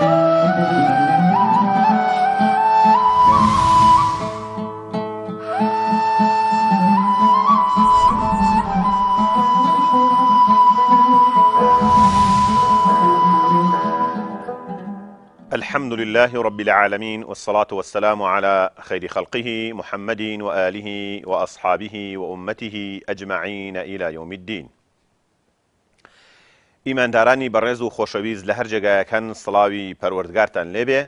الحمد لله رب العالمين والصلاة والسلام على خير خلقه محمد وآله وأصحابه وأمته أجمعين إلى يوم الدين. ئیماندارانی بەڕێز و خۆشەویست لە هەر جێگایەکان سڵاوی پەروەردگارتان لێبێ.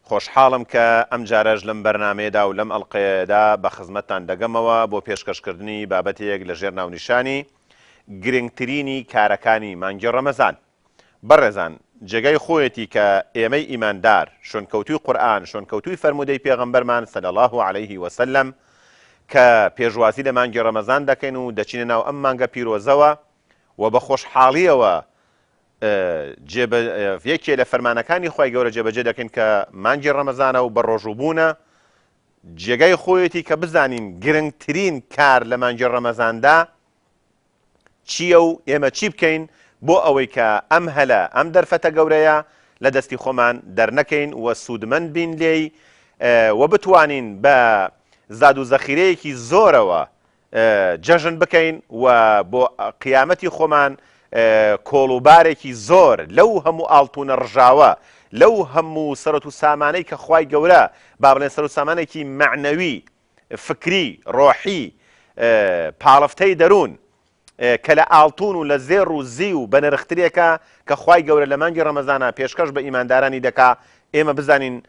خۆشحاڵم کە ئەم جارەش لەم بەرنامەیەدا و لەم ئەڵقەیەدا بە خزمەتتان دەگەمەوە بۆ پێشکەشکردنی بابەتێک لەژێر ناونیشانی گرنگترینی کارەکانی مانگی ڕەمەزان. بەڕێزان، جێگای خۆیەتی کە ئێمەی ئیماندار شوێنکەوتوی قورئان، شوێنکەوتوی فەرموودەی پێغەمبەرمان صلی الله عليه وسلم کە پێشوازی لە مانگی ڕەمەزان دەکەین و دەچینە ناو ئەم مانگە پیرۆزەوە و بە خۆشحاڵیەوە یەکێ لە فەرمانەکانی خۆی گەورە جێبەجێ دەکەین کە مانگی ڕەمەزانە و بە ڕۆژوبوونە. جێگای خۆیەتی کە بزانین گرنگترین کار لە مانگی ڕەمەزاندا چییە و ئێمە چی بکەین بۆ ئەوەی کە ئەم هەلە ئەم دەرفەتە گەورەیە لە دەستی خۆمان دەرنەکەین و سوودمەند بین لێی و بتوانین بە زاد و زەخیرەیەکی زۆرەوە جەژن بکەین و بۆ قیامەتی خۆمان کۆڵوبارێکی زۆر لەو هەموو ئاڵتونە ڕژاوە، لەو هەموو سەرەت و سامانەی کە خوای گەورە با بڵێن سەر و سامانێکی معنەوی، فکری، ڕۆحی، پاڵفتەی دەروون کە لە ئاڵتون و لە زێڕ و زی و بە نرخترێکە کە خوای گەورە لە مانگی ڕەمەزانە پێشکەش بە ئیماندارانی دەکا، ئێمە بزانین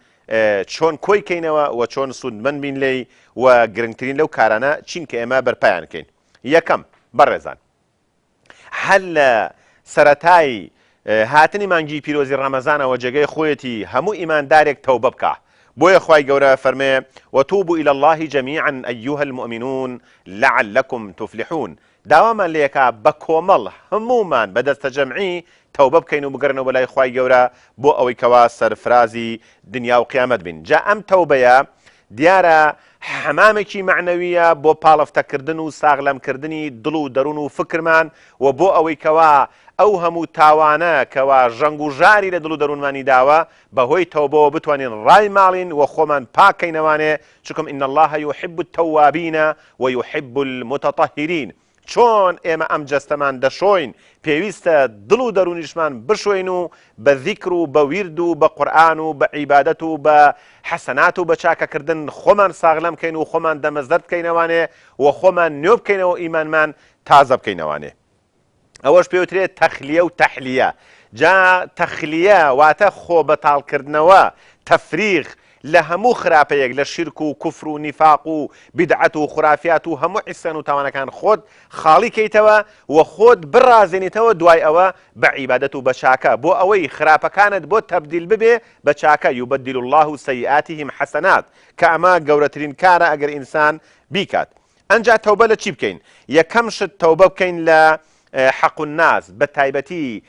چۆن کۆی کەینەوە و چۆن سوودمەند بین لێی و گرنگترین لەو کارانە چین کە ئێمە بەرپایان کەین. یەکەم بەڕێزان، هەر لە سەرەتای هاتنی مانگی پیرۆزی ڕەمەزانەوە جێگەی خۆیەتی هەموو ئیماندارێک تەوبە بکە. بۆیە خوای گەورە فەرمێ وتوبوا إلى الله جميعا أيها المؤمنون لعلكم تفلحون. داوامان لێکە بە کۆمەڵ هەمومان بەدەستە جەمعی تەوبە بکەین و بگەڕنەوە بەلای خوای گەورە بۆ ئەوەی کەوا سەرفرازی دنیا و قیامەت بین. جا ئەم تەوبەیە دیارە حەمامێکی معنەویە بۆ پاڵەفتەکردن و ساغلەمکردنی دڵ و دەروون و فکرمان و بۆ ئەوەی کەوا ئەو هەموو تاوانە کەوا ژەنگ و ژاری لە دڵ و دەروونمانی داوە بەهۆی تەوبەوە بتوانین ڕای ماڵین و خۆمان پاکەینەوانێ، چونکە إن الله يحب التوابين ويحب المتطهرين. چۆن ئێمە ئەم جەستەمان دەشۆین پێویستە دڵ و دەروونیشمان بشوێن و بە ذیکر و بە ویرد و بە قورئان و بە عیبادەت و بە حەسەنات و بە چاکەکردن خۆمان ساغلەم بکەین و خۆمان دەمەزدەر بکەینەوانێ و خۆمان نوێ بکەینەوە ئیمانمان تازە بکەینەوانێ. ئەوەش پێوترێت تەخلیە و تەحلیە. جا تەخلیە واتە خۆ بەتاڵکردنەوە، تەفریغ لە هەموو خراپەیەک، لە شرک و کوفر و نیفاق و بیدعەت و خورافیات و هەموو عیسیان و تاوانەکان خۆت خاڵی کەیتەوە و خۆت بڕازێنیتەوە دوای ئەوە بە عیبادەت و بە چاکە بۆ ئەوەی خراپەکانت بۆ تەبدیل ببێ بە چاکە. یوبەدیل الله سەیئاتیهم حەسەنات، کە ئەمە گەورەترین کارە ئەگەر ئینسان بیکات. ئەنجا تەوبە لە چی بکەین؟ یەکەم شت تەوبە بکەین لە حەق الناس، بە تایبەتی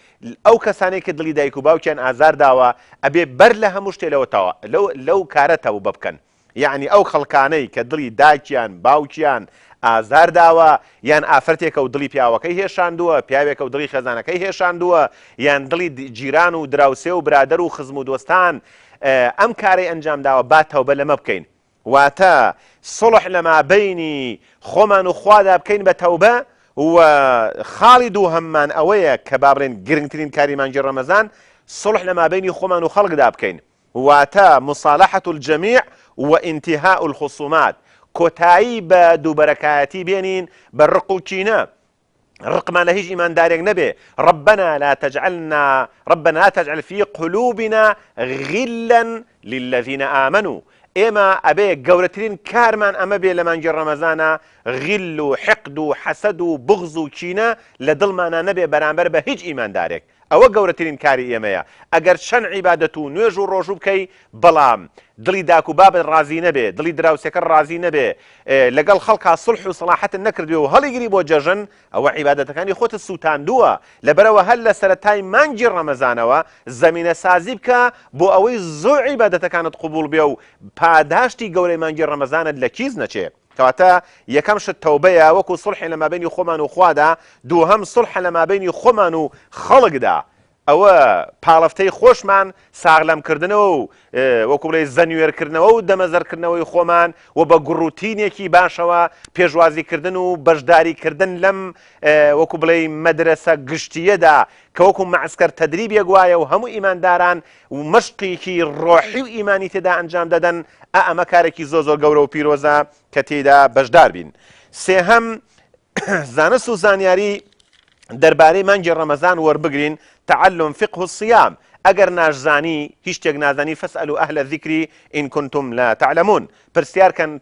ئەو کەسانەی کە دڵی دایک و باوکیان ئازار داوە ئەبێ بەر لە هەموو شتێ لەو کارە تەوبە بکەن. یعنی ئەو خەڵکانەی کە دڵی دایکیان باوکیان ئازار داوە، یان ئافرەتێکە و دڵی پیاوەکەی هێشاندووە، پیاوێکە و دڵی خێزانەکەی هێشاندووە، یان دڵی جیران و دراوسێ و برادەر و خزم و دۆستان ئەم کارەی ئەنجام داوە، با تەوبە لەمە بکەین. واتە سڵح لە مابەینی خۆمان و خوادا بکەین بە تەوبە. و خاڵی دوو هەممان ئەوەیە کە با بڵێن گرنگترین کاری مانگی ڕەمەزان سڵح لە مابەینی خۆمان و خەڵکدا بکەین، واتە مصالحة الجميع وانتهاء الخصومات، کۆتایی بە دووبەرەکایەتی بێنین بە ڕق و کینە. ڕقمان لە هیچ ئیماندارێک نەبێ. ربنا لا تجعل في قلوبنا غلا للذين آمنوا. ئێمە ئەبێ گەورەترین کارمان ئەمە بێ لە مانگی ڕەمەزانە غیل و حقد و حەسەد و بغز و کینە لە دڵمانە نەبێ بەرامبەر بە هیچ ئیماندارێک. ئەوە گەورەترین کاری ئێمەیە. ئەگەر چەند عیبادەت و نوێژ و ڕۆژوو بکەی بەڵام دڵی داک و بابت ڕازی نەبێ، دڵی دراوسێکە ڕازی نەبێ، لەگەڵ خەڵکا سڵح و سەلاحەتت نەکردوێ و هەڵیگری بۆ جەژن، ئەوە عیبادەتەکانی خۆتت سووتاندووە. لەبەرەوە هەر لە سەرەتای مانگی ڕەمەزانەوە زەمینە سازی بکە بۆ ئەوەی زۆر عیبادەتەکانت قبول بێ و پاداشتی گەورەی مانگی ڕەمەزانت لە کیز نەچێ. کەواتە یەکەم شت تەوبەیە وەکو سڵحی لە مابەینی خۆمان و خوادا، دووهەم سڵح لە مابەینی خۆمان و خەڵکدا. ئەوە پاڵەفتەی خۆشمان ساغلامکردنەوە و وەکو بڵێ زەنوێرکردنەوە و دەمەزەرکردنەوەی خۆمان و بە گوڕوتینێکی باشەوە پێشوازیکردن و بەشداریکردن لەم وەکو بڵێ مەدرسە گشتیەدا کە وەکو مەعسکەر تەدریبێک وایە و هەموو ئیمانداران و مەشقێکی ڕۆحی و ئیمانی تێدا ئەنجام دەدەن ئەمە کارێکی زۆر گەورە و پیرۆزە کە تێدا بەشدار بین. سێهەم زانست و زانیاری دەربارەی مانگی ڕەمەزان وەربگرین. تعلم فقه الصيام ئەگەر ناشزانی هیچ شتێک نازانی فەسئەلوا ئەهلە الذیکری ئین کنتم لا تعلمون.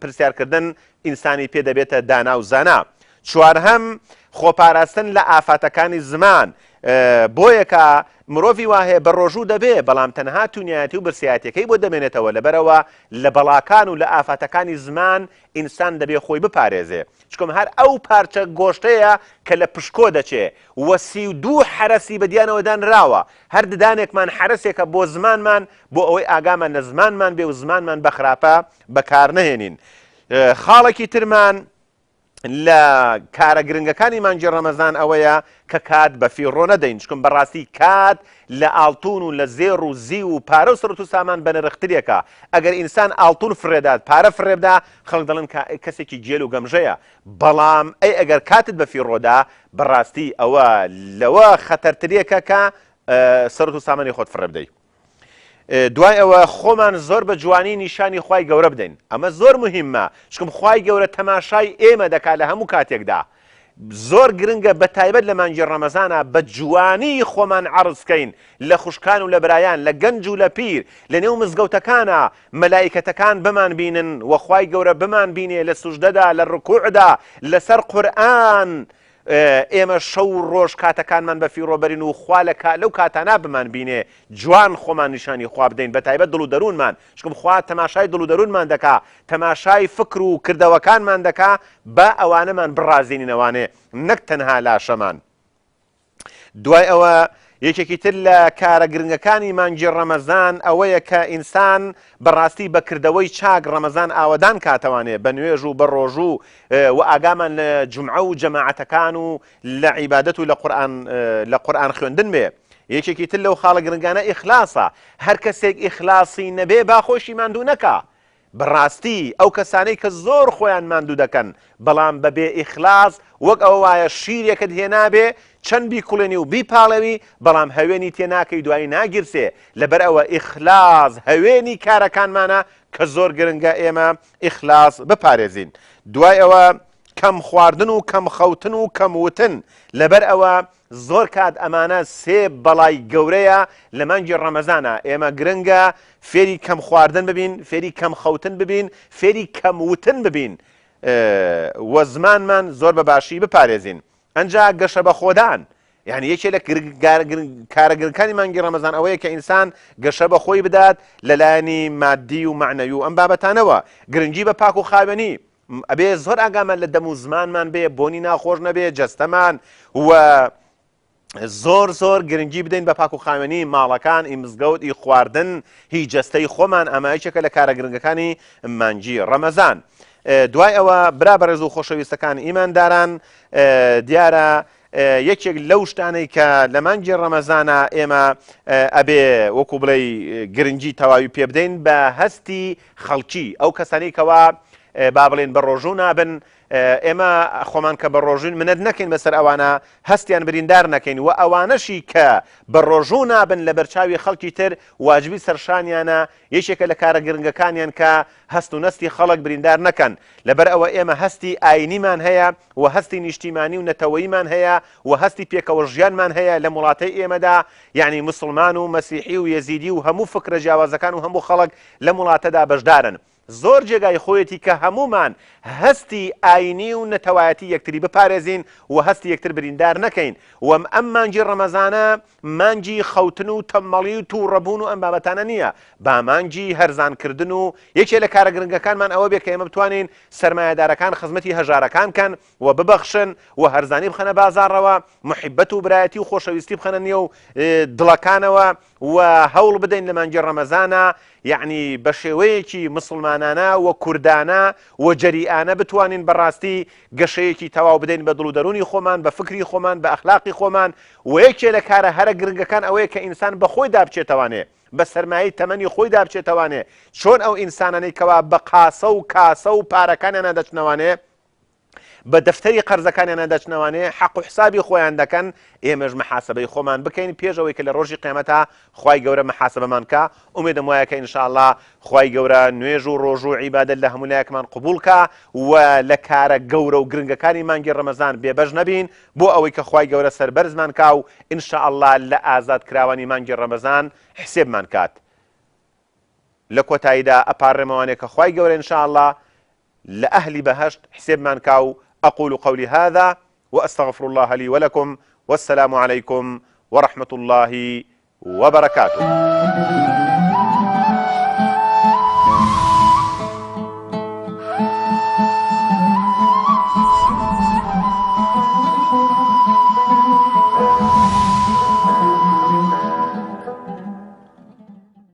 پرسیارکردن ئینسانی پێ دەبێتە دانا و زانا. چوارهەم خۆپاراستن لە ئافاتەکانی زمان. بۆیە کە مرۆڤی وایە بە ڕۆژوو دەبێ بەڵام تەنها تونایەتی و برسایەتەکەی بۆ دەمێنێتەوە لەبەرەوە لە بەڵاکان و لە ئافاتەکانی زمان ئینسان دەبێ خۆی بپارێزێ. چکم هەر ئەو پارچە گۆشتەیە کە لە پشکۆ دەچێ وە 32 حرەسی بەدیانەوە دانراوە. هەر ددانێکمان حرەسێکە بۆ زمانمان بۆ ئەوەی ئاگامان لە زمانمان بێ و زمانمان بە خراپە بەکار نەهێنین. خاڵێکی ترمان لە کارە گرنگەکانی مانگی ڕەمەزان ئەوەیە کە کات بە فیڕۆ نەدەین. چکم بەڕاستی کات لە ئاڵتون و لە زێڕ و زی و پارە و سەرەت و سامان بە نرخترێکە. ئەگەر ئینسان ئاڵتون فرێدات پارە فرێبدا خەڵک دەڵێن کەسێکی جێل و گەمژەیە. بەڵام ئەگەر کاتت بە فیڕۆدا بەڕاستی ئەوە لەوە خەتەرترێکە کە سەرەت و سامانی خۆت فرێ بدەیت. دوای ئەوە خۆمان زۆر بە جوانی نیشانی خوای گەورە بدەین. ئەمە زۆر مهمە چکم خوای گەورە تەماشای ئێمە دەکات لە هەموو کاتێکدا. زۆر گرنگە بە تایبەت لە مانگی ڕەمەزانە بە جوانی خۆمان عەرزکەین لە خوشکان و لە برایان لە گەنج و لە پیر لە نێو مزگەوتەکانە مەلایکەتەکان بمان بینن و خوای گەورە بمان بینێ لە سوژدەدا لە ڕکوعدا لەسەر قورئان. ئێمە شەو ڕۆژ کاتەکانمان بە فیڕۆبەرین و خوا لەو کاتانە بمان بینێ جوان خۆمان نیشانی خوا بدەین بە تایبەت دڵ و دەروونمان. چکم خوا تەماشای دڵ و دەروونمان دەکا تەماشای فکر و کردەوەکانمان دەکا بە ئەوانەمان بڕازێنینەوانێ نەک تەنها لاشەمان. دوای ئەوە یەکێکی تر لە کارە گرنگەکانی مانگی ڕەمەزان ئەوەیە کە ئینسان بەڕاستی بەکردەوەی چاک ڕەمەزان ئاوەدان کاتەوانێ بە نوێژ و بە ڕۆژوو و ئاگامان لە جومعە و جەماعەتەکان و لە عیبادەت و لە قورئان خوێندن بێ. یەکێکی تر لەو خاڵە گرنگانە ئیخلاسە. هەر کەسێک ئیخلاسی نەبێ باخۆشی ماندوو نەکا. بەڕاستی ئەو کەسانەی کە زۆر خۆیان ماندوو دەکەن بەڵام بەبێ ئیخلاس وەک ئەوە وایە شیرێکت هێنابێ چەند بیکوڵێنی و بیپاڵەوی بەڵام هەوێنی تێناکەی دوایی ناگیرسێ. لەبەر ئەوە ئیخلاس هەوێنی کارەکانمانە کە زۆر گرنگە ئێمە ئیخلاس بپارێزین. دوای ئەوە کەم خواردن و کەم خەوتن و کەم وتن. لەبەر ئەوە زۆر کات ئەمانە سێ بەڵای گەورەیە لە مانگی ڕەمەزانە. ئێمە گرنگە فێری کەم خواردن ببین، فێری کەم خەوتن ببین، فێری کەم وتن ببین وە زمانمان زۆر بەباشی بپارێزین. ئەنجا گەشە بە خۆدان یعنی یەکێ لە کارەگرنگەکانی مانگی ڕەمەزان ئەوەیە کە ئینسان گەشە بە خۆی بدات لەلایەنی مادی و معنەوی و ئەم بابەتانەوە. گرنگی بە پاک و خاوێنی ئەبێ زۆر ئاگامان لە دەم و زمانمان بێ بۆنی ناخۆش نەبێ جەستەمان و زۆر گرنگی بدەین بە پاک و خاوێنی ماڵەکان ئی مزگەوت ئی خواردن هی جەستەی خۆمان. ئەمە یەکێکە لە کارە گرنگەکانی مانگی ڕەمەزان. دوای ئەوە برا بەڕێز و خۆشەویستەکان ئیمانداران دیارە یەکێک لەو شتانەی کە لە مانگی ڕەمەزانە ئێمە ئەبێ وەکو بڵێ گرنگی تەواوی پێ بدەین بە هەستی خەڵکی. ئەو کەسانی کەوا با بڵێن بە ڕۆژوو نابن ئێمە خۆمان کە بە ڕۆژین منەت نەکەین بەسەر ئەوانە هەستیان بریندار نەکەین و ئەوانەشی کە بە ڕۆژوو نابن لە بەرچاوی خەڵکی تر واجبی سەرشانیانە یەکێکە لە کارە گرنگەکانیان کە هەست و نەستی خەڵک بریندار نەکەن. لەبەر ئەوە ئێمە هەستی ئاینیمان هەیە و هەستی نیشتیمانی و نەتەوەییمان هەیە و هەستی پێکەوە ژیانمان هەیە لە وڵاتەی ئێمەدا یعنی مسلمان و مەسیحی و یەزیدی و هەموو فکرە جیاوازەکان و هەموو خەڵک لە وڵاتەدا بەشدارن. زۆر جێگای خۆیەتی کە هەمومان هەستی ئاینی و نەتەوایەتی یەکتری بپارێزین و هەستی یەکتر بریندار نەکەین. و ئەم مانگی ڕەمەزانە مانگی خەوتن و تەمەڵی و تووڕەبوون و ئەم بابەتانە نییە. با مانگی هەرزانکردن و یەکێ لە کارە گرنگەکانمان ئەوە بێ کە ئێمە بتوانین سەرمایەدارەکان خزمەتی هەژارەکان کەن و ببەخشن و هەرزانی بخەنە بازاڕەوە محیبەت و برایەتی و خۆشەویستی بخەنە نێو دڵەکانەوە و هەوڵ بدەین لە مانگی ڕەمەزانە یعنی بە شێوەیەکی مسلمان مسلمانانە و کوردانە و جەریئانە بتوانین بەڕاستی گەشەیەکی تەواو بدەین بە دڵ و دەرونی خۆمان، بە فکری خۆمان، بە ئەخلاقی خۆمان. و یەکێ لە کارە هەرە گرنگەکان ئەوەیە کە ئینسان بە خۆی دابچێتەوانێ، بە سەرمایی تەمەنی خۆی دابچێتەوانێ. چۆن ئەو ئینسانانەی کەوا بە قاسە و کاسە و پارەکانیان دەچنەوانێ، بە دەفتەری قەرزەکانیان دەچنەوانێ، حەق و حسابی خۆیان دەکەن. ئێمەش مەحاسەبەی خۆمان بکەین پێش ئەوەی کە لە ڕۆژی قیامەتە خوای گەورە مەحاسەبەمان کە. ئومێدەم وایە کە ئینشاءالله خوای گەورە نوێژ و ڕۆژ و عیبادەت لە هەموو لایەکمان قبوڵ کە و لە کارە گەورە و گرنگەکانی مانگی ڕەمەزان بێبەش نەبین، بۆ ئەوەی کە خوای گەورە سەربەرزمان کا و ئینشاءالله لە ئازادکراوانی مانگی ڕەمەزان حسێبمان کات. لە کۆتاییدا ئەپارڕێمەوانێک کە خوای گەورە ئینشاءالله لە ئەهلی بەهەشت حسێبمان کا. و أقول قولي هذا وأستغفر الله لي ولكم، والسلام عليكم ورحمة الله وبركاته.